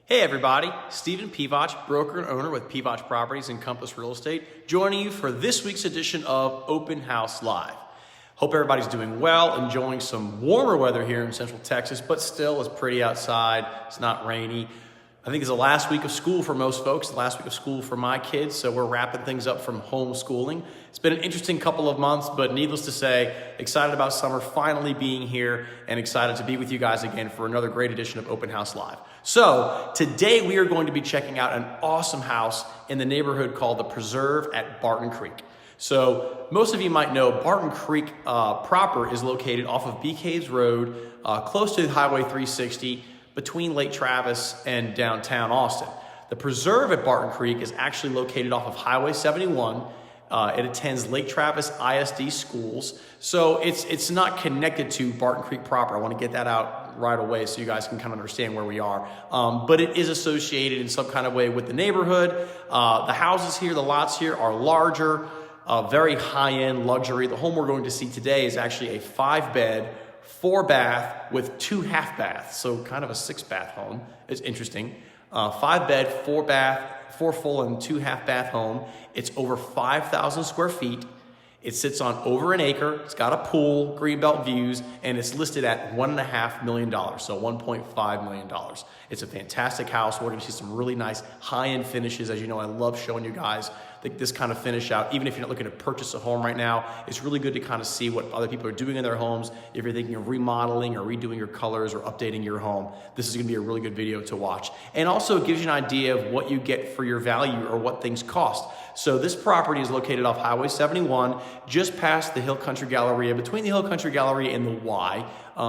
Hey everybody, Stephen Pivac, broker and owner with Pivac Properties and Compass Real Estate, joining you for this week's edition of Open House Live. Hope everybody's doing well, enjoying some warmer weather here in Central Texas, but still it's pretty outside, it's not rainy. I think it's the last week of school for most folks, the last week of school for my kids, so we're wrapping things up from homeschooling. It's been an interesting couple of months, but needless to say, excited about summer finally being here and excited to be with you guys again for another great edition of Open House Live. So today we are going to be checking out an awesome house in the neighborhood called the Preserve at Barton Creek. So most of you might know Barton Creek proper is located off of B Caves Road, close to Highway 360, between Lake Travis and downtown Austin. The Preserve at Barton Creek is actually located off of Highway 71. It attends Lake Travis ISD schools. So it's not connected to Barton Creek proper. I want to get that out right away so you guys can kind of understand where we are. But it is associated in some kind of way with the neighborhood. The houses here, the lots here are larger, very high-end luxury. The home we're going to see today is actually a 5-bed, 4-bath with 2 half-baths, so kind of a 6-bath home. It's interesting. 5-bed, 4-bath, 4 full and 2 half-bath home. It's over 5,000 square feet. It sits on over an acre. It's got a pool, greenbelt views, and it's listed at $1.5 million, so $1.5 million. It's a fantastic house. We're going to see some really nice high-end finishes. As you know, I love showing you guys this kind of finish out. Even if you're not looking to purchase a home right now, it's really good to kind of see what other people are doing in their homes. If you're thinking of remodeling or redoing your colors or updating your home, this is going to be a really good video to watch. And also it gives you an idea of what you get for your value or what things cost. So this property is located off Highway 71, just past the Hill Country Galleria, between the Hill Country Galleria and the Y,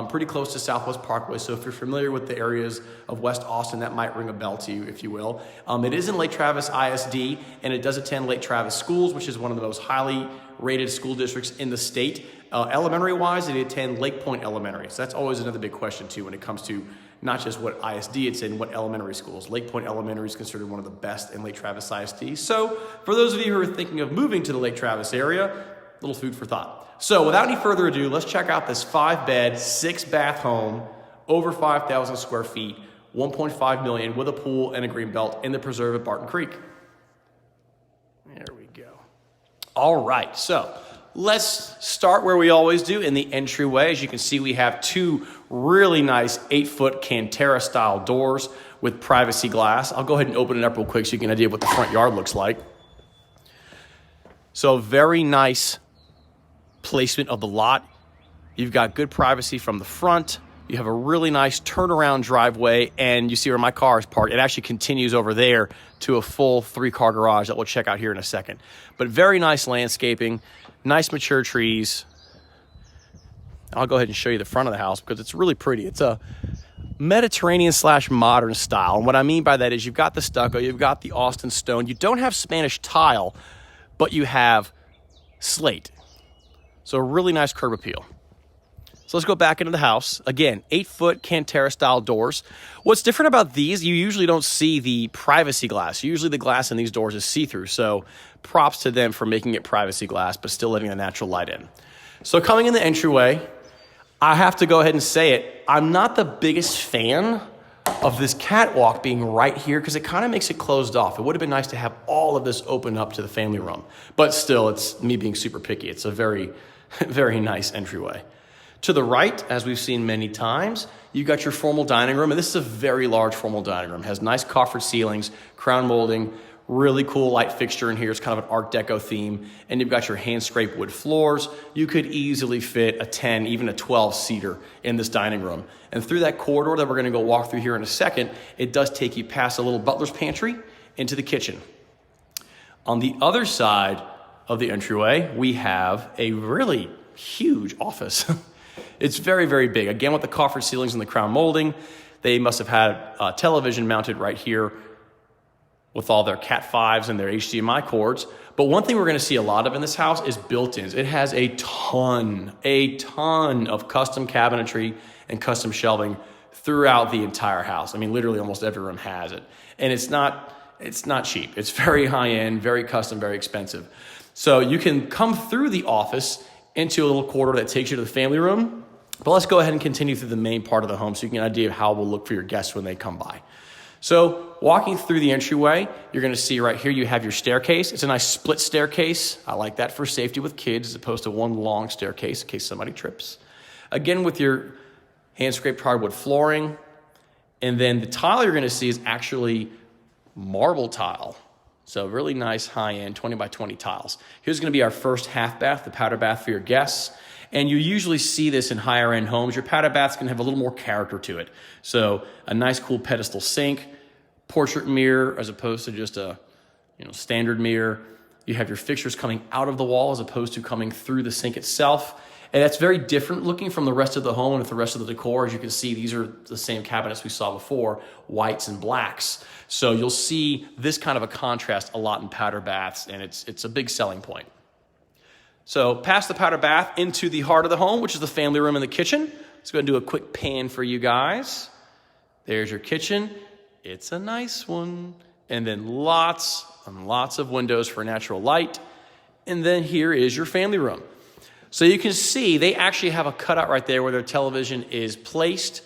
pretty close to Southwest Parkway. So if you're familiar with the areas of West Austin, that might ring a bell to you, if you will. It is in Lake Travis ISD, and it does attend Lake Travis Schools, which is one of the most highly rated school districts in the state. Elementary-wise, it attend Lake Point Elementary. So that's always another big question, too, when it comes to not just what ISD it's in, what elementary schools. Lake Point Elementary is considered one of the best in Lake Travis ISD. So for those of you who are thinking of moving to the Lake Travis area, little food for thought. So without any further ado, let's check out this 5-bed, 6-bath home, over 5,000 square feet, $1.5 million with a pool and a greenbelt in the Preserve at Barton Creek. There we go. All right, so let's start where we always do, in the entryway. As you can see, we have 2 really nice 8-foot Cantera style doors with privacy glass. I'll go ahead and open it up real quick so you get an idea of what the front yard looks like. So very nice placement of the lot. You've got good privacy from the front. You have a really nice turnaround driveway, and you see where my car is parked. It actually continues over there to a full 3-car garage that we'll check out here in a second. But very nice landscaping, nice mature trees. I'll go ahead and show you the front of the house because it's really pretty. It's a Mediterranean/modern style. And what I mean by that is you've got the stucco, you've got the Austin stone. You don't have Spanish tile, but you have slate. So a really nice curb appeal. So let's go back into the house. Again, 8-foot Cantera style doors. What's different about these, you usually don't see the privacy glass. Usually the glass in these doors is see-through. So props to them for making it privacy glass, but still letting the natural light in. So coming in the entryway, I have to go ahead and say it. I'm not the biggest fan of this catwalk being right here because it kind of makes it closed off. It would have been nice to have all of this open up to the family room. But still, it's me being super picky. It's a very, very nice entryway. To the right, as we've seen many times, you've got your formal dining room. And this is a very large formal dining room. It has nice coffered ceilings, crown molding, really cool light fixture in here. It's kind of an Art Deco theme. And you've got your hand-scraped wood floors. You could easily fit a 10, even a 12-seater in this dining room. And through that corridor that we're going to go walk through here in a second, it does take you past a little butler's pantry into the kitchen. On the other side of the entryway, we have a really huge office. It's very, very big. Again, with the coffered ceilings and the crown molding, they must have had a television mounted right here with all their Cat 5s and their HDMI cords. But one thing we're going to see a lot of in this house is built-ins. It has a ton of custom cabinetry and custom shelving throughout the entire house. I mean, literally almost every room has it. And it's not cheap. It's very high-end, very custom, very expensive. So you can come through the office into a little corridor that takes you to the family room. But let's go ahead and continue through the main part of the home so you can get an idea of how it will look for your guests when they come by. So walking through the entryway, you're going to see right here you have your staircase. It's a nice split staircase. I like that for safety with kids as opposed to one long staircase in case somebody trips. Again, with your hand-scraped hardwood flooring. And then the tile you're going to see is actually marble tile. So really nice high-end 20 by 20 tiles. Here's going to be our first half bath, the powder bath for your guests. And you usually see this in higher end homes. Your powder bath's gonna have a little more character to it. So a nice cool pedestal sink, portrait mirror as opposed to just a standard mirror. You have your fixtures coming out of the wall as opposed to coming through the sink itself. And that's very different looking from the rest of the home and with the rest of the decor. As you can see, these are the same cabinets we saw before, whites and blacks. So you'll see this kind of a contrast a lot in powder baths, and it's a big selling point. So past the powder bath into the heart of the home, which is the family room and the kitchen. Let's go ahead and do a quick pan for you guys. There's your kitchen. It's a nice one. And then lots and lots of windows for natural light. And then here is your family room. So you can see they actually have a cutout right there where their television is placed.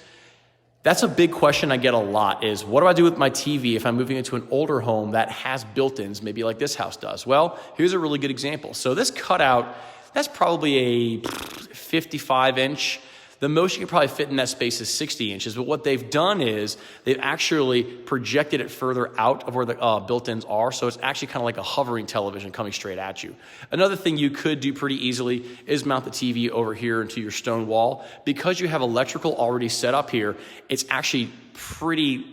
That's a big question I get a lot is, what do I do with my TV if I'm moving into an older home that has built-ins, maybe like this house does? Well, here's a really good example. So this cutout, that's probably a 55-inch. The most you could probably fit in that space is 60 inches. But what they've done is they've actually projected it further out of where the built-ins are. So it's actually kind of like a hovering television coming straight at you. Another thing you could do pretty easily is mount the TV over here into your stone wall. Because you have electrical already set up here, it's actually pretty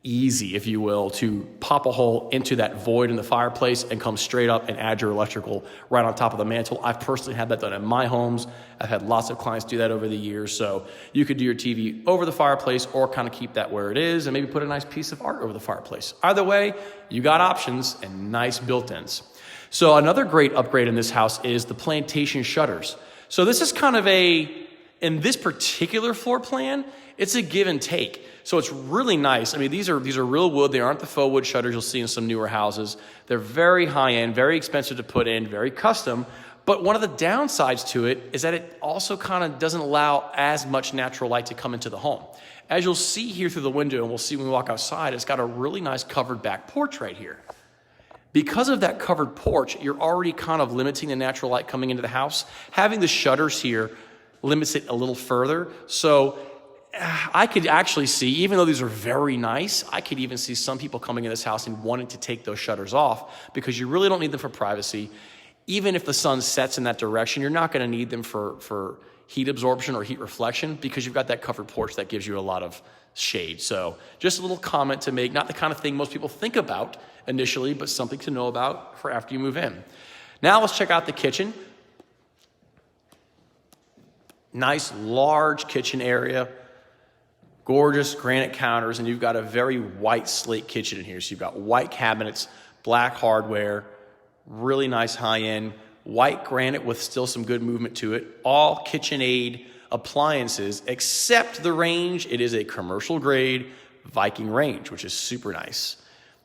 easy, if you will, to pop a hole into that void in the fireplace and come straight up and add your electrical right on top of the mantle. I've personally had that done in my homes. I've had lots of clients do that over the years. So you could do your TV over the fireplace or kind of keep that where it is and maybe put a nice piece of art over the fireplace. Either way, you got options and nice built-ins. So another great upgrade in this house is the plantation shutters. So this is kind of in this particular floor plan, it's a give and take. So it's really nice. I mean, these are real wood. They aren't the faux wood shutters you'll see in some newer houses. They're very high end, very expensive to put in, very custom. But one of the downsides to it is that it also kind of doesn't allow as much natural light to come into the home. As you'll see here through the window, and we'll see when we walk outside, it's got a really nice covered back porch right here. Because of that covered porch, you're already kind of limiting the natural light coming into the house. Having the shutters here limits it a little further. So I could actually see, even though these are very nice, I could even see some people coming in this house and wanting to take those shutters off because you really don't need them for privacy. Even if the sun sets in that direction, you're not going to need them for heat absorption or heat reflection because you've got that covered porch that gives you a lot of shade. So just a little comment to make, not the kind of thing most people think about initially, but something to know about for after you move in. Now let's check out the kitchen. Nice, large kitchen area. Gorgeous granite counters, and you've got a very white slate kitchen in here. So you've got white cabinets, black hardware, really nice high-end, white granite with still some good movement to it. All KitchenAid appliances, except the range. It is a commercial grade Viking range, which is super nice.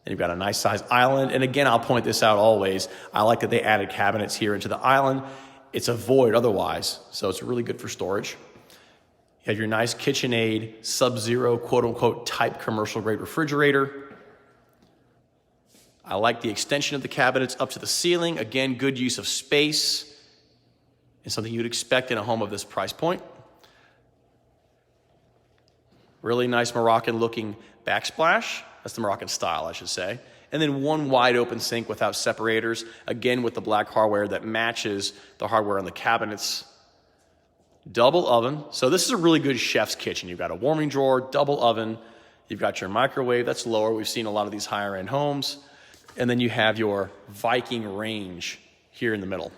And you've got a nice size island. And again, I'll point this out always. I like that they added cabinets here into the island. It's a void otherwise, so it's really good for storage. You have your nice KitchenAid Sub-Zero quote-unquote type commercial grade refrigerator. I like the extension of the cabinets up to the ceiling. Again, good use of space and something you'd expect in a home of this price point. Really nice Moroccan looking backsplash. That's the Moroccan style, I should say. And then one wide open sink without separators. Again, with the black hardware that matches the hardware on the cabinets. Double oven. So this is a really good chef's kitchen. You've got a warming drawer, double oven. You've got your microwave. That's lower. We've seen a lot of these higher end homes. And then you have your Viking range here in the middle.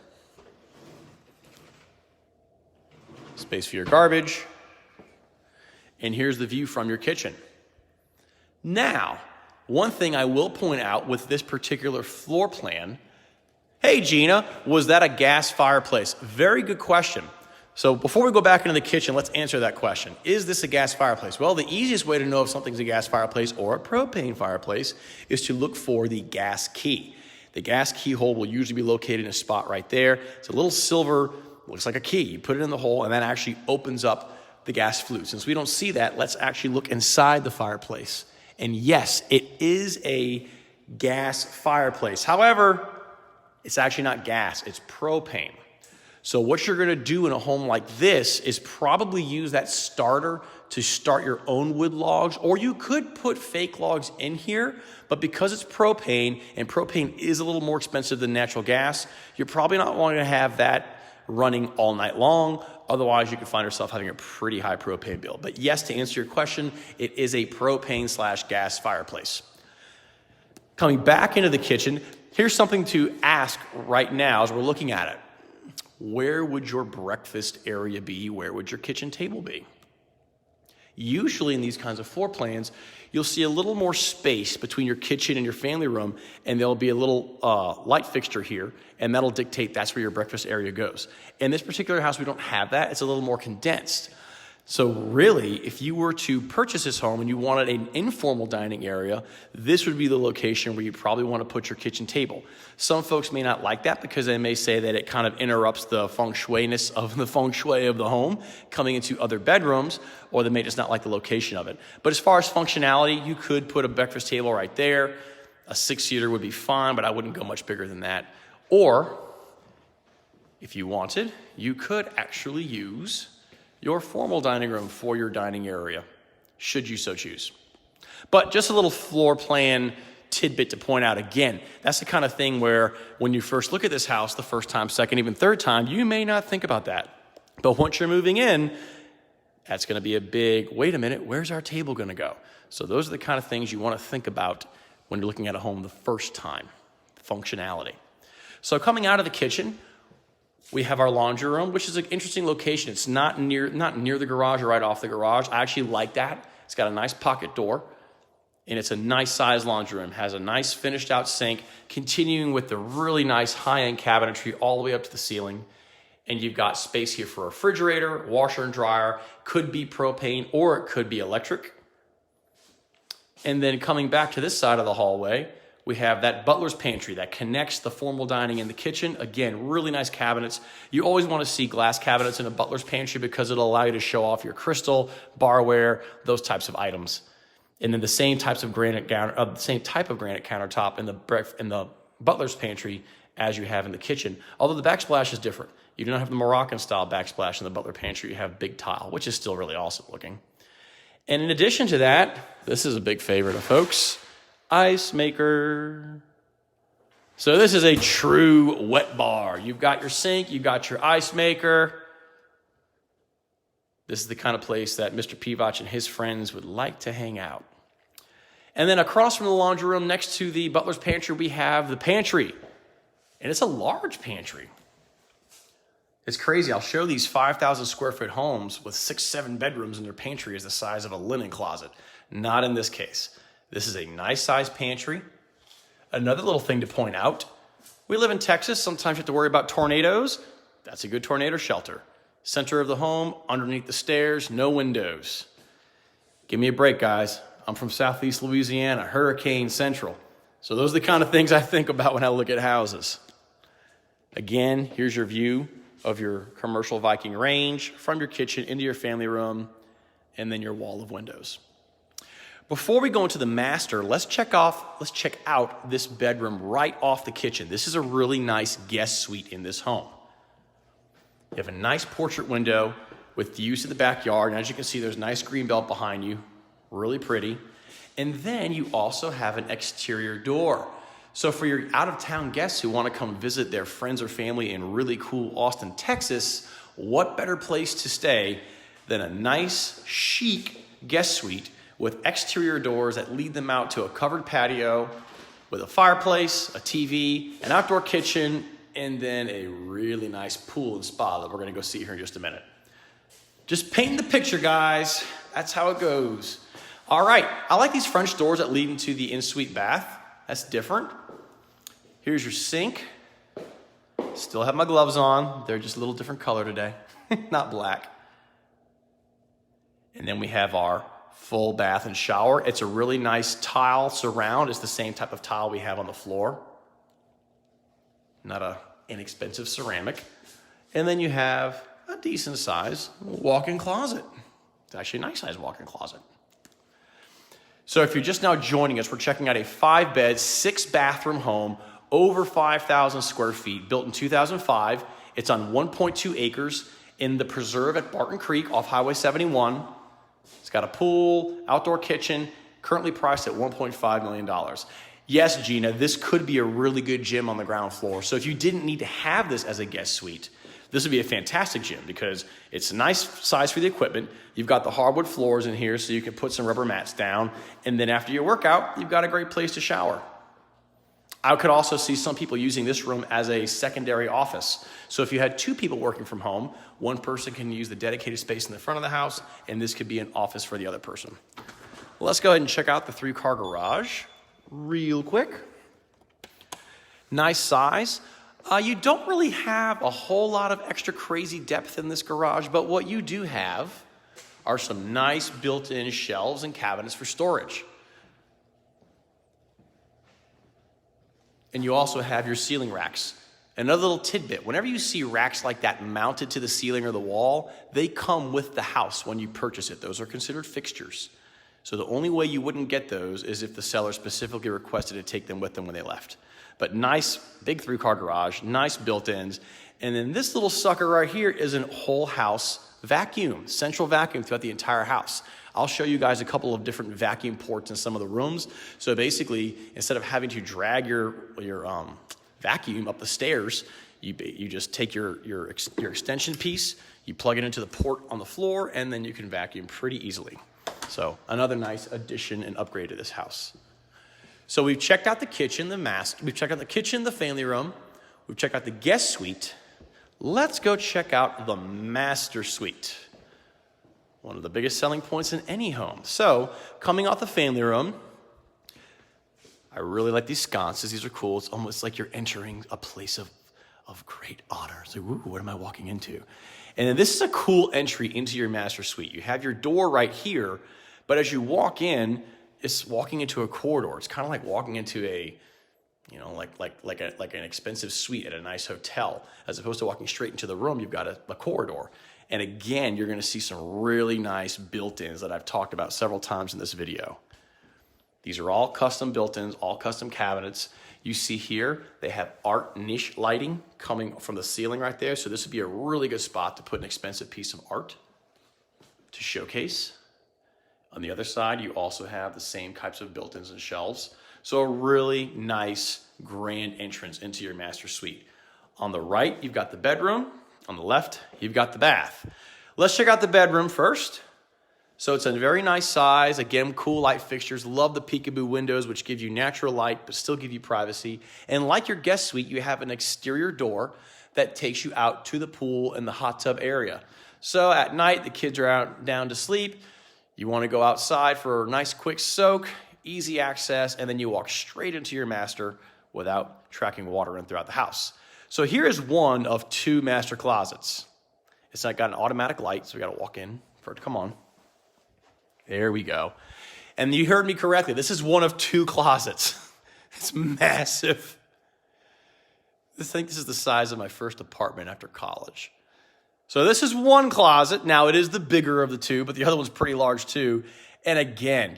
Space for your garbage. And here's the view from your kitchen. Now, one thing I will point out with this particular floor plan, hey Gina, was that a gas fireplace? Very good question. So before we go back into the kitchen, let's answer that question. Is this a gas fireplace? Well, the easiest way to know if something's a gas fireplace or a propane fireplace is to look for the gas key. The gas keyhole will usually be located in a spot right there. It's a little silver, looks like a key. You put it in the hole and that actually opens up the gas flue. Since we don't see that, let's actually look inside the fireplace And yes, it is a gas fireplace. However, it's actually not gas, it's propane. So what you're gonna do in a home like this is probably use that starter to start your own wood logs, or you could put fake logs in here, but because it's propane, and propane is a little more expensive than natural gas, you're probably not wanting to have that running all night long. Otherwise, you could find yourself having a pretty high propane bill. But yes, to answer your question, it is a propane/gas fireplace. Coming back into the kitchen, here's something to ask right now as we're looking at it. Where would your breakfast area be? Where would your kitchen table be? Usually in these kinds of floor plans, you'll see a little more space between your kitchen and your family room, and there'll be a little light fixture here, and that'll dictate that's where your breakfast area goes. In this particular house, we don't have that. It's a little more condensed. So really, if you were to purchase this home and you wanted an informal dining area, this would be the location where you probably want to put your kitchen table. Some folks may not like that because they may say that it kind of interrupts the feng shui-ness of the feng shui of the home coming into other bedrooms, or they may just not like the location of it. But as far as functionality, you could put a breakfast table right there. A 6-seater would be fine, but I wouldn't go much bigger than that. Or, if you wanted, you could actually use your formal dining room for your dining area, should you so choose. But just a little floor plan tidbit to point out again, that's the kind of thing where when you first look at this house the first time, second, even third time, you may not think about that. But once you're moving in, that's gonna be a big, wait a minute, where's our table gonna go? So those are the kind of things you wanna think about when you're looking at a home the first time, functionality. So coming out of the kitchen, we have our laundry room, which is an interesting location. It's not near the garage or right off the garage. I actually like that. It's got a nice pocket door, and it's a nice size laundry room. It has a nice finished out sink, continuing with the really nice high-end cabinetry all the way up to the ceiling. And you've got space here for a refrigerator, washer and dryer, could be propane or it could be electric. And then coming back to this side of the hallway, we have that butler's pantry that connects the formal dining and the kitchen. Again, really nice cabinets. You always want to see glass cabinets in a butler's pantry because it'll allow you to show off your crystal, barware, those types of items. And then the same type of granite countertop in the butler's pantry as you have in the kitchen. Although the backsplash is different. You don't have the Moroccan style backsplash in the butler pantry. You have big tile, which is still really awesome looking. And in addition to that, this is a big favorite of folks, ice maker. So this is a true wet bar. You've got your sink, you've got your ice maker. This is the kind of place that Mr. Pivac and his friends would like to hang out. And then across from the laundry room, next to the butler's pantry, we have the pantry. And it's a large pantry. It's crazy. I'll show these 5,000 square foot homes with 6-7 bedrooms and their pantry is the size of a linen closet. Not in this case. This is a nice sized pantry. Another little thing to point out, we live in Texas. Sometimes you have to worry about tornadoes. That's a good tornado shelter. Center of the home, underneath the stairs, no windows. Give me a break, guys. I'm from Southeast Louisiana, Hurricane Central. So those are the kind of things I think about when I look at houses. Again, here's your view of your commercial Viking range from your kitchen into your family room, and then your wall of windows. Before we go into the master, let's check out this bedroom right off the kitchen. This is a really nice guest suite in this home. You have a nice portrait window with views to the backyard, and as you can see, there's a nice green belt behind you, really pretty. And then you also have an exterior door. So for your out-of-town guests who want to come visit their friends or family in really cool Austin, Texas, what better place to stay than a nice, chic guest suite with exterior doors that lead them out to a covered patio with a fireplace, a TV, an outdoor kitchen, and then a really nice pool and spa that we're going to go see here in just a minute. Just paint the picture, guys. That's how it goes. All right, I like these French doors that lead into the in-suite bath. That's different. Here's your sink. Still have my gloves on. They're just a little different color today, not black. And then we have our full bath and shower. It's a really nice tile surround. It's the same type of tile we have on the floor. Not an inexpensive ceramic. And then you have a decent size walk-in closet. It's actually a nice size walk-in closet. So if you're just now joining us, we're checking out a 5-bed, 6-bathroom home, over 5,000 square feet, built in 2005. It's on 1.2 acres in the preserve at Barton Creek off Highway 71. It's got a pool, outdoor kitchen, currently priced at $1.5 million. Yes, Gina, this could be a really good gym on the ground floor. So if you didn't need to have this as a guest suite, this would be a fantastic gym because it's a nice size for the equipment. You've got the hardwood floors in here so you can put some rubber mats down. And then after your workout, you've got a great place to shower. I could also see some people using this room as a secondary office. So if you had 2 people working from home, one person can use the dedicated space in the front of the house, and this could be an office for the other person. Well, let's go ahead and check out the 3-car garage real quick. Nice size. You don't really have a whole lot of extra crazy depth in this garage, but what you do have are some nice built-in shelves and cabinets for storage. And you also have your ceiling racks. Another little tidbit, whenever you see racks like that mounted to the ceiling or the wall, they come with the house when you purchase it. Those are considered fixtures. So the only way you wouldn't get those is if the seller specifically requested to take them with them when they left. But nice, big 3-car garage, nice built-ins. And then this little sucker right here is a whole house vacuum, central vacuum throughout the entire house. I'll show you guys a couple of different vacuum ports in some of the rooms. So basically, instead of having to drag your vacuum up the stairs, you just take your extension piece, you plug it into the port on the floor, and then you can vacuum pretty easily. So another nice addition and upgrade to this house. So we've checked out the kitchen, we've checked out the kitchen, the family room, we've checked out the guest suite. Let's go check out the master suite. One of the biggest selling points in any home. So, coming off the family room, I really like these sconces. These are cool. It's almost like you're entering a place of great honor. It's like, ooh, what am I walking into? And then this is a cool entry into your master suite. You have your door right here, but as you walk in, it's walking into a corridor. It's kind of like walking into a, like an expensive suite at a nice hotel. As opposed to walking straight into the room, you've got a corridor. And again, you're going to see some really nice built-ins that I've talked about several times in this video. These are all custom built-ins, all custom cabinets. You see here, they have art niche lighting coming from the ceiling right there. So this would be a really good spot to put an expensive piece of art to showcase. On the other side, you also have the same types of built-ins and shelves. So a really nice, grand entrance into your master suite. On the right, you've got the bedroom. On the left, you've got the bath. Let's check out the bedroom first. So it's a very nice size. Again, cool light fixtures. Love the peekaboo windows, which give you natural light, but still give you privacy. And like your guest suite, you have an exterior door that takes you out to the pool and the hot tub area. So at night, the kids are out down to sleep. You want to go outside for a nice quick soak, easy access, and then you walk straight into your master without tracking water in throughout the house. So here is one of 2 master closets. It's not got an automatic light, so we got to walk in for it to come on. There we go. And you heard me correctly. This is one of 2 closets. It's massive. I think this is the size of my first apartment after college. So this is one closet. Now it is the bigger of the 2, but the other one's pretty large too. And again,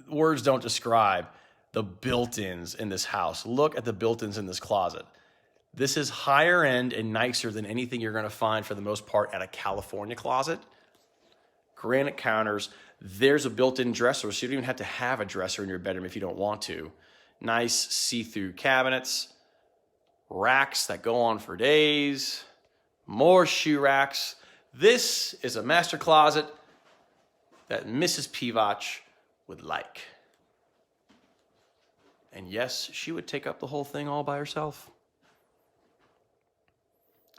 words don't describe the built-ins in this house. Look at the built-ins in this closet. This is higher end and nicer than anything you're going to find for the most part at a California closet. Granite counters. There's a built-in dresser, so you don't even have to have a dresser in your bedroom if you don't want to. Nice see-through cabinets. Racks that go on for days. More shoe racks. This is a master closet that Mrs. Pivac would like. And yes, she would take up the whole thing all by herself.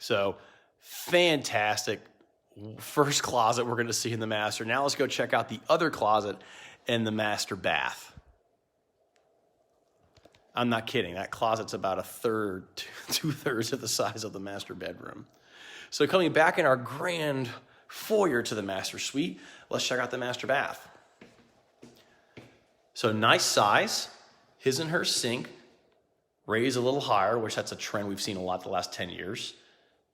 So, fantastic first closet we're going to see in the master. Now let's go check out the other closet in the master bath. I'm not kidding. That closet's about 1/3, 2/3 of the size of the master bedroom. So coming back in our grand foyer to the master suite, let's check out the master bath. So nice size, his and her sink, raised a little higher, which that's a trend we've seen a lot the last 10 years.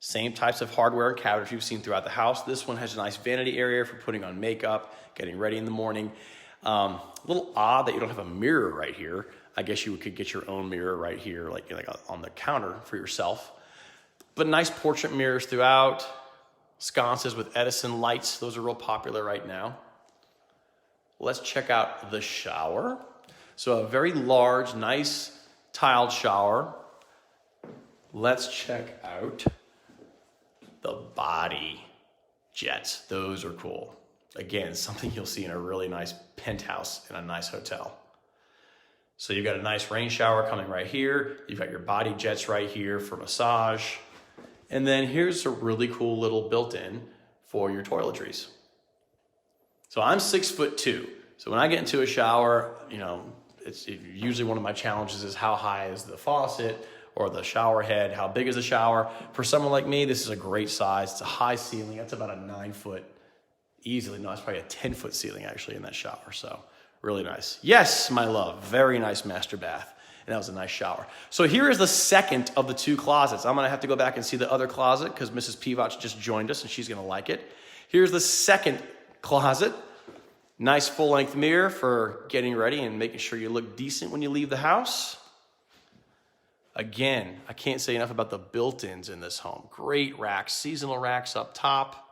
Same types of hardware and cabinets you've seen throughout the house. This one has a nice vanity area for putting on makeup, getting ready in the morning. A little odd that you don't have a mirror right here. I guess you could get your own mirror right here, like on the counter for yourself. But nice portrait mirrors throughout. Sconces with Edison lights. Those are real popular right now. Let's check out the shower. So a very large, nice tiled shower. Let's check out the body jets. Those are cool. Again, something you'll see in a really nice penthouse in a nice hotel. So you've got a nice rain shower coming right here. You've got your body jets right here for massage. And then here's a really cool little built-in for your toiletries. So I'm 6'2". So when I get into a shower, it's usually one of my challenges is how high is the faucet or the shower head, how big is the shower? For someone like me, this is a great size. It's a high ceiling. That's about a 9-foot, easily. No, it's probably a 10-foot ceiling actually in that shower. So really nice. Yes, my love, very nice master bath. And that was a nice shower. So here is the second of the 2 closets. I'm gonna have to go back and see the other closet because Mrs. Pivach just joined us and she's gonna like it. Here's the second closet. Nice full-length mirror for getting ready and making sure you look decent when you leave the house. Again, I can't say enough about the built-ins in this home. Great racks, seasonal racks up top.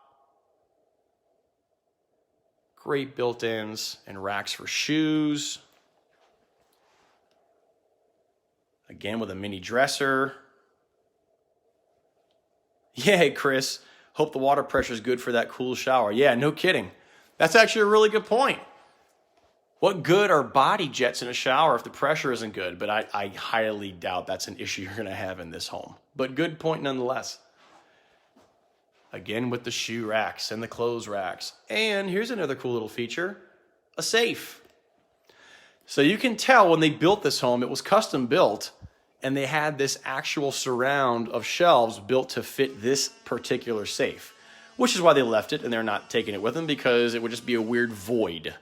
Great built-ins and racks for shoes. Again, with a mini dresser. Yay, Chris. Hope the water pressure is good for that cool shower. Yeah, no kidding. That's actually a really good point. What good are body jets in a shower if the pressure isn't good? But I highly doubt that's an issue you're going to have in this home. But good point nonetheless. Again, with the shoe racks and the clothes racks. And here's another cool little feature, a safe. So you can tell when they built this home, it was custom built, and they had this actual surround of shelves built to fit this particular safe, which is why they left it and they're not taking it with them because it would just be a weird void.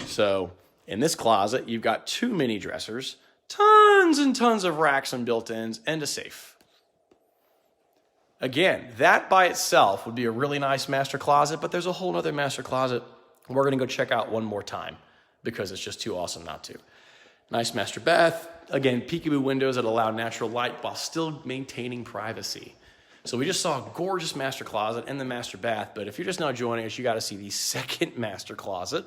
So in this closet, you've got 2 mini dressers, tons and tons of racks and built-ins, and a safe. Again, that by itself would be a really nice master closet, but there's a whole other master closet we're gonna go check out one more time because it's just too awesome not to. Nice master bath. Again, peekaboo windows that allow natural light while still maintaining privacy. So we just saw a gorgeous master closet and the master bath, but if you're just now joining us, you gotta see the second master closet.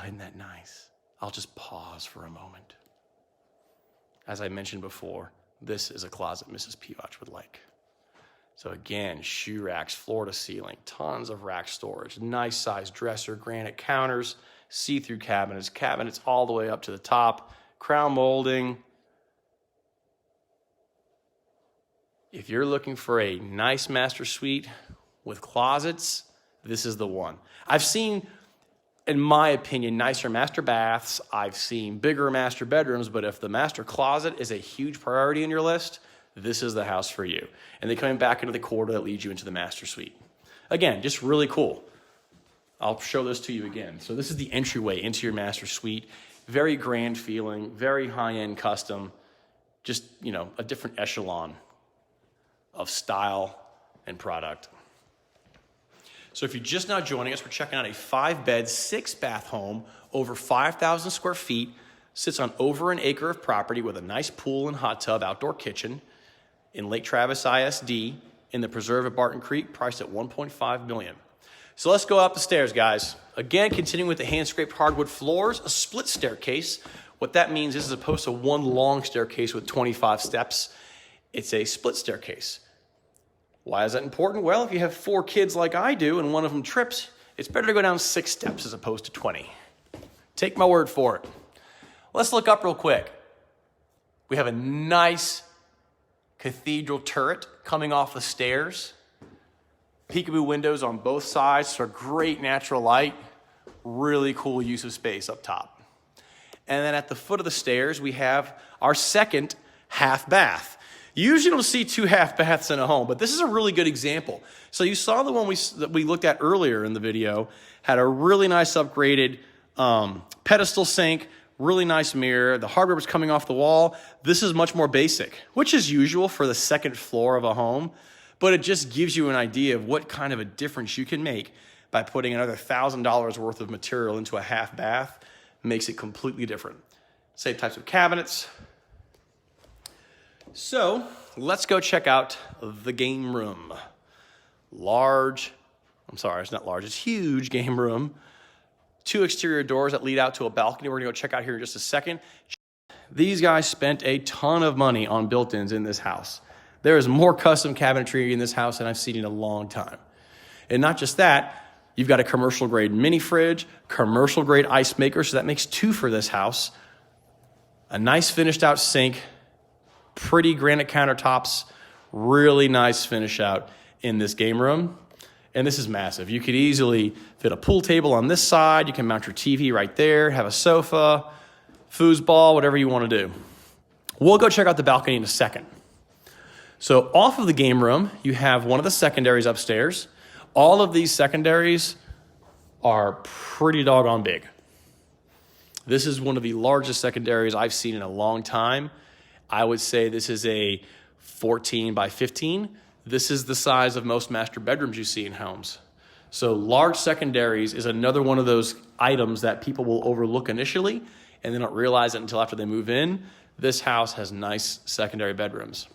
Isn't that nice? I'll just pause for a moment. As I mentioned before, this is a closet Mrs. Pivach would like. So again, shoe racks, floor to ceiling, tons of rack storage, nice size dresser, granite counters, see-through cabinets all the way up to the top, crown molding. If you're looking for a nice master suite with closets, this is the one. I've seen, in my opinion, nicer master baths. I've seen bigger master bedrooms, but if the master closet is a huge priority in your list, this is the house for you. And then coming back into the corridor that leads you into the master suite. Again, just really cool. I'll show this to you again. So this is the entryway into your master suite. Very grand feeling, very high-end custom, just, a different echelon of style and product. So if you're just now joining us, we're checking out a 5-bed, 6-bath home, over 5,000 square feet, sits on over an acre of property with a nice pool and hot tub, outdoor kitchen in Lake Travis ISD in the preserve at Barton Creek, priced at $1.5 million. So let's go up the stairs, guys. Again, continuing with the hand-scraped hardwood floors, a split staircase. What that means is, as opposed to one long staircase with 25 steps, it's a split staircase. Why is that important? Well, if you have 4 kids like I do and one of them trips, it's better to go down 6 steps as opposed to 20. Take my word for it. Let's look up real quick. We have a nice cathedral turret coming off the stairs. Peekaboo windows on both sides for great natural light. Really cool use of space up top. And then at the foot of the stairs, we have our second half bath. You usually don't see 2 half baths in a home, but this is a really good example. So you saw the one that we looked at earlier in the video, had a really nice upgraded pedestal sink, really nice mirror. The hardware was coming off the wall. This is much more basic, which is usual for the second floor of a home. but it just gives you an idea of what kind of a difference you can make by putting another $1,000 worth of material into a half bath. Makes it completely different. Same types of cabinets. So let's go check out the game room. It's huge game room. 2 exterior doors that lead out to a balcony. We're gonna go check out here in just a second. These guys spent a ton of money on built-ins in this house. There is more custom cabinetry in this house than I've seen in a long time. And not just that, you've got a commercial grade mini fridge, commercial grade ice maker, so that makes 2 for this house. A nice finished out sink, pretty granite countertops, really nice finish out in this game room. And this is massive. You could easily fit a pool table on this side. You can mount your TV right there, have a sofa, foosball, whatever you want to do. We'll go check out the balcony in a second. So off of the game room, you have one of the secondaries upstairs. All of these secondaries are pretty doggone big. This is one of the largest secondaries I've seen in a long time. I would say this is a 14 by 15. This is the size of most master bedrooms you see in homes. So large secondaries is another one of those items that people will overlook initially and they don't realize it until after they move in. This house has nice secondary bedrooms.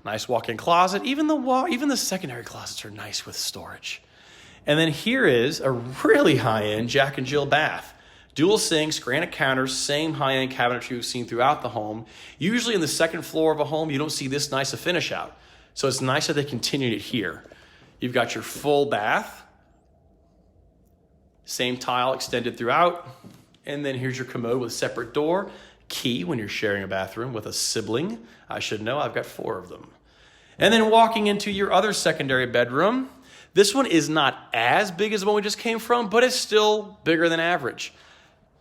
Nice walk-in closet. Even the secondary closets are nice with storage. And then here is a really high-end Jack and Jill bath. Dual sinks, granite counters, same high-end cabinetry you've seen throughout the home. Usually in the second floor of a home, you don't see this nice a finish out. So it's nice that they continued it here. You've got your full bath. Same tile extended throughout. And then here's your commode with a separate door. Key when you're sharing a bathroom with a sibling. I should know, I've got 4 of them. And then walking into your other secondary bedroom. This one is not as big as the one we just came from, but it's still bigger than average.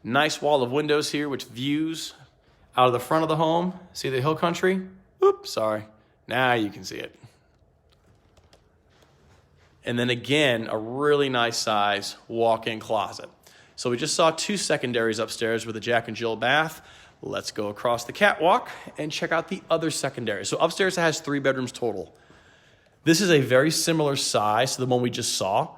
Nice wall of windows here, which views out of the front of the home. See the hill country? Oops, sorry. Now you can see it. And then again, a really nice size walk-in closet. So we just saw 2 secondaries upstairs with a Jack and Jill bath. Let's go across the catwalk and check out the other secondary. So upstairs it has 3 bedrooms total. This is a very similar size to the one we just saw.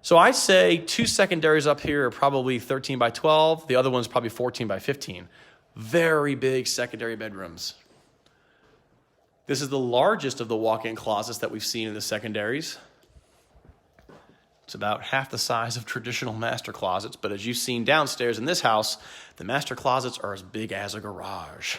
So I'd say 2 secondaries up here are probably 13 by 12. The other one's probably 14 by 15. Very big secondary bedrooms. This is the largest of the walk-in closets that we've seen in the secondaries. It's about half the size of traditional master closets, but as you've seen downstairs in this house, the master closets are as big as a garage.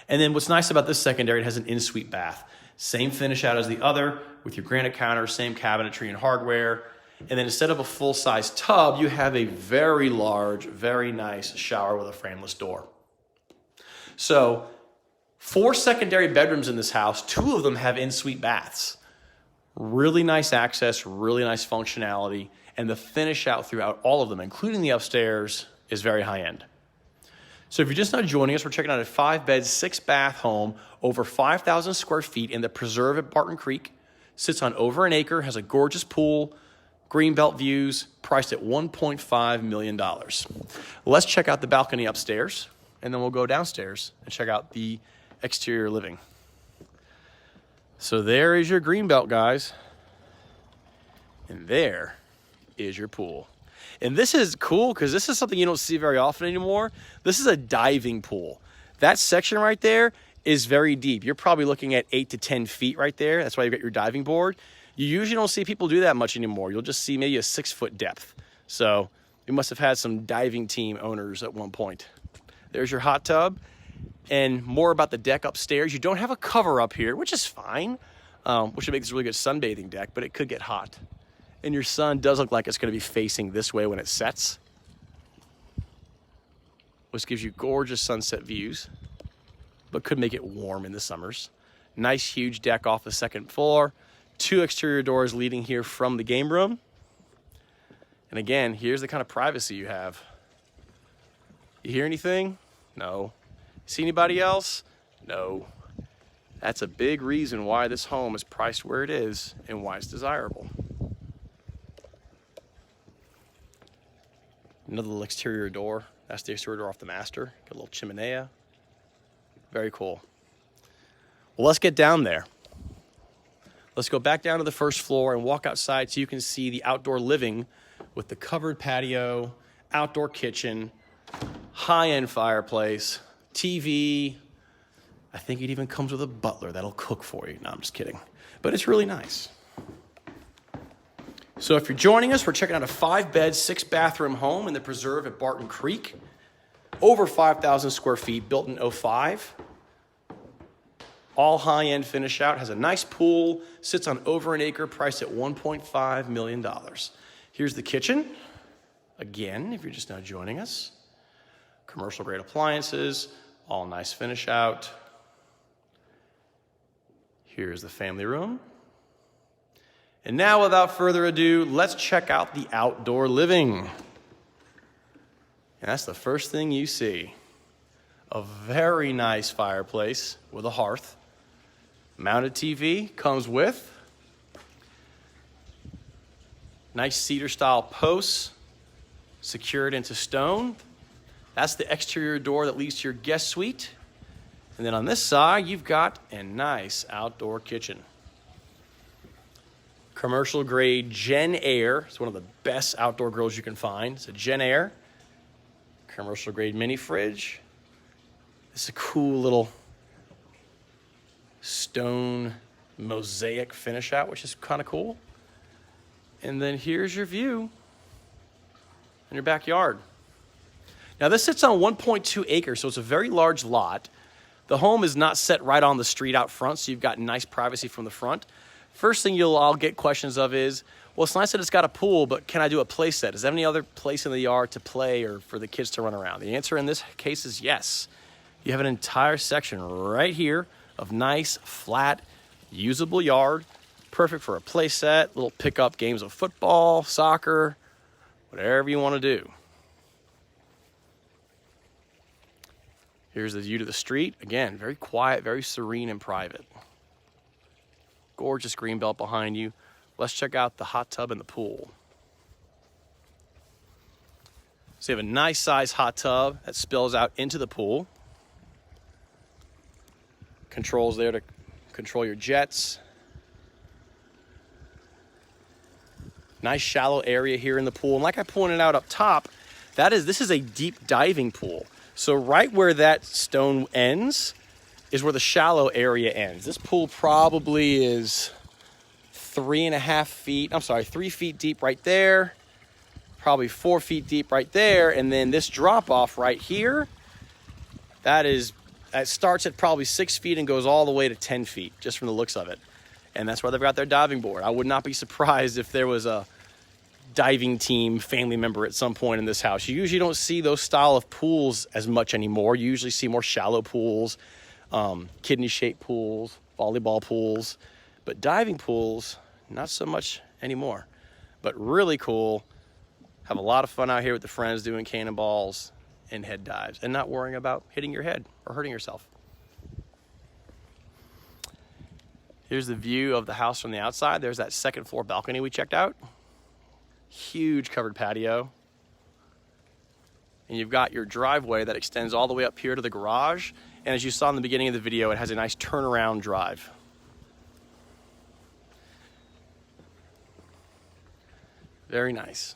And then what's nice about this secondary, it has an in-suite bath. Same finish out as the other, with your granite counter, same cabinetry and hardware. And then instead of a full-size tub, you have a very large, very nice shower with a frameless door. So 4 secondary bedrooms in this house, 2 of them have in-suite baths. Really nice access, really nice functionality, and the finish out throughout all of them, including the upstairs, is very high-end. So if you're just now joining us, we're checking out a 5-bed, 6-bath home, over 5,000 square feet in the preserve at Barton Creek. Sits on over an acre, has a gorgeous pool, greenbelt views, priced at $1.5 million. Let's check out the balcony upstairs, and then we'll go downstairs and check out the exterior living. So there is your greenbelt, guys. And there is your pool. And this is cool because this is something you don't see very often anymore. This is a diving pool. That section right there is very deep. You're probably looking at 8 to 10 feet right there. That's why you've got your diving board. You usually don't see people do that much anymore. You'll just see maybe a 6-foot depth. So you must have had some diving team owners at one point. There's your hot tub. And more about the deck upstairs. You don't have a cover up here, which is fine, which would make this a really good sunbathing deck, but it could get hot. And your sun does look like it's going to be facing this way when it sets, which gives you gorgeous sunset views, but could make it warm in the summers. Nice, huge deck off the second floor. 2 exterior doors leading here from the game room. And again, here's the kind of privacy you have. You hear anything? No. See anybody else? No. That's a big reason why this home is priced where it is and why it's desirable. Another little exterior door. That's the exterior door off the master. Got a little chimenea. Very cool. Well, let's get down there. Let's go back down to the first floor and walk outside so you can see the outdoor living with the covered patio, outdoor kitchen, high-end fireplace, TV. I think it even comes with a butler that'll cook for you. No, I'm just kidding. But it's really nice. So if you're joining us, we're checking out a 5-bed, 6-bathroom home in the preserve at Barton Creek. Over 5,000 square feet, built in '05. All high-end finish out, has a nice pool, sits on over an acre, priced at $1.5 million. Here's the kitchen. Again, if you're just now joining us. Commercial grade appliances, all nice finish out. Here's the family room. And now, without further ado, let's check out the outdoor living. And that's the first thing you see. A very nice fireplace with a hearth. Mounted TV comes with nice cedar style posts secured into stone. That's the exterior door that leads to your guest suite. And then on this side, you've got a nice outdoor kitchen. Commercial grade Gen Air. It's one of the best outdoor grills you can find. It's a Gen Air. Commercial grade mini fridge. It's a cool little stone mosaic finish out, which is kind of cool. And then here's your view in your backyard. Now this sits on 1.2 acres, so it's a very large lot. The home is not set right on the street out front, so you've got nice privacy from the front. First thing you'll all get questions of is, well, it's nice that it's got a pool, but can I do a play set? Is there any other place in the yard to play or for the kids to run around? The answer in this case is yes. You have an entire section right here of nice, flat, usable yard, perfect for a play set, little pickup games of football, soccer, whatever you want to do. Here's the view to the street. Again, very quiet, very serene and private. Gorgeous green belt behind you. Let's check out the hot tub and the pool. So you have a nice size hot tub that spills out into the pool. Controls there to control your jets. Nice shallow area here in the pool. And like I pointed out up top, this is a deep diving pool. So right where that stone ends is where the shallow area ends. This pool probably is 3 feet deep right there. Probably 4 feet deep right there. And then this drop off right here, it starts at probably 6 feet and goes all the way to 10 feet, just from the looks of it. And that's where they've got their diving board. I would not be surprised if there was a diving team family member at some point in this house. You usually don't see those style of pools as much anymore. You usually see more shallow pools, kidney-shaped pools, volleyball pools. But diving pools, not so much anymore. But really cool. Have a lot of fun out here with the friends doing cannonballs and head dives and not worrying about hitting your head or hurting yourself. Here's the view of the house from the outside. There's that second floor balcony we checked out. Huge covered patio. And you've got your driveway that extends all the way up here to the garage. And as you saw in the beginning of the video, it has a nice turnaround drive. Very nice.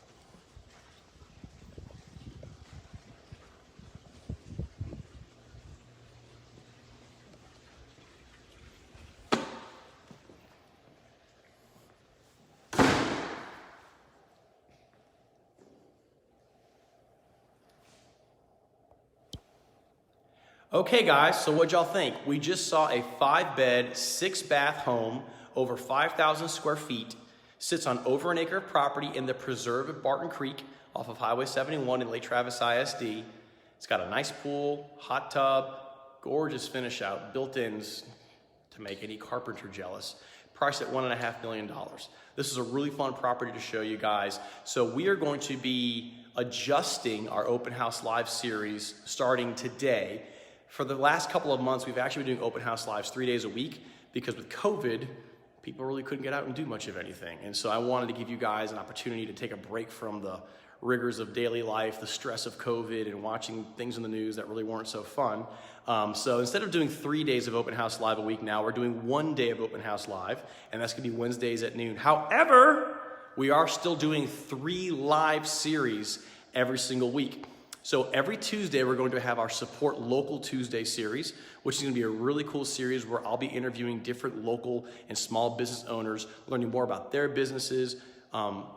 Okay guys, so what'd y'all think? We just saw a 5-bed, 6-bath home, over 5,000 square feet, sits on over an acre of property in the preserve at Barton Creek off of Highway 71 in Lake Travis ISD. It's got a nice pool, hot tub, gorgeous finish out, built-ins to make any carpenter jealous. Priced at $1.5 million. This is a really fun property to show you guys. So we are going to be adjusting our Open House Live series starting today. For the last couple of months, we've actually been doing Open House Lives 3 days a week because with COVID, people really couldn't get out and do much of anything. And so I wanted to give you guys an opportunity to take a break from the rigors of daily life, the stress of COVID, and watching things in the news that really weren't so fun. So instead of doing 3 days of Open House Live a week now, we're doing 1 day of Open House Live, and that's going to be Wednesdays at noon. However, we are still doing 3 live series every single week. So every Tuesday, we're going to have our Support Local Tuesday series, which is going to be a really cool series where I'll be interviewing different local and small business owners, learning more about their businesses,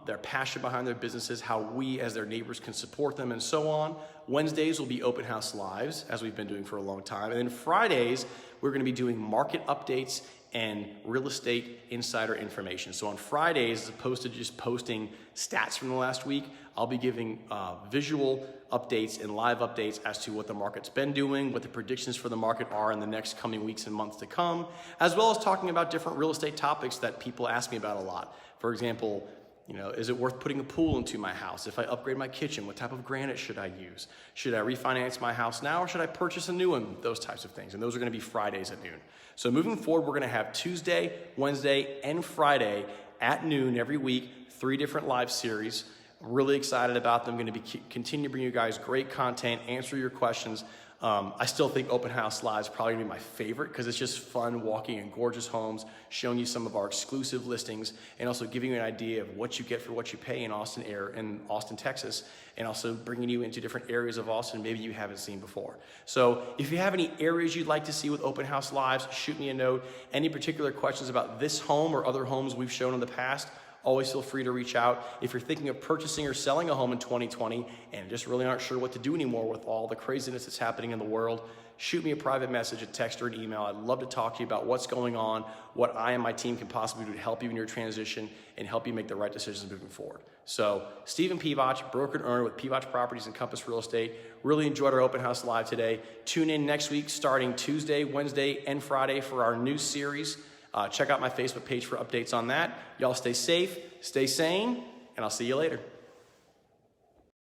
their passion behind their businesses, how we as their neighbors can support them, and so on. Wednesdays will be Open House Lives, as we've been doing for a long time. And then Fridays, we're going to be doing market updates and real estate insider information. So on Fridays, as opposed to just posting stats from the last week, I'll be giving visual updates and live updates as to what the market's been doing, what the predictions for the market are in the next coming weeks and months to come, as well as talking about different real estate topics that people ask me about a lot. For example, is it worth putting a pool into my house? If I upgrade my kitchen, what type of granite should I use? Should I refinance my house now, or should I purchase a new one? Those types of things. And those are going to be Fridays at noon. So moving forward, we're going to have Tuesday, Wednesday, and Friday at noon every week, 3 different live series. I'm really excited about them. I'm going to continue to bring you guys great content, answer your questions. I still think Open House Live is probably going to be my favorite because it's just fun walking in gorgeous homes, showing you some of our exclusive listings, and also giving you an idea of what you get for what you pay in Austin, Texas, and also bringing you into different areas of Austin maybe you haven't seen before. So if you have any areas you'd like to see with Open House Lives, shoot me a note. Any particular questions about this home or other homes we've shown in the past, always feel free to reach out. If you're thinking of purchasing or selling a home in 2020 and just really aren't sure what to do anymore with all the craziness that's happening in the world, shoot me a private message, a text, or an email. I'd love to talk to you about what's going on, what I and my team can possibly do to help you in your transition and help you make the right decisions moving forward. So, Stephen Pivach, broker and owner with Pivach Properties and Compass Real Estate. Really enjoyed our Open House Live today. Tune in next week starting Tuesday, Wednesday, and Friday for our new series. Check out my Facebook page for updates on that. Y'all stay safe, stay sane, and I'll see you later.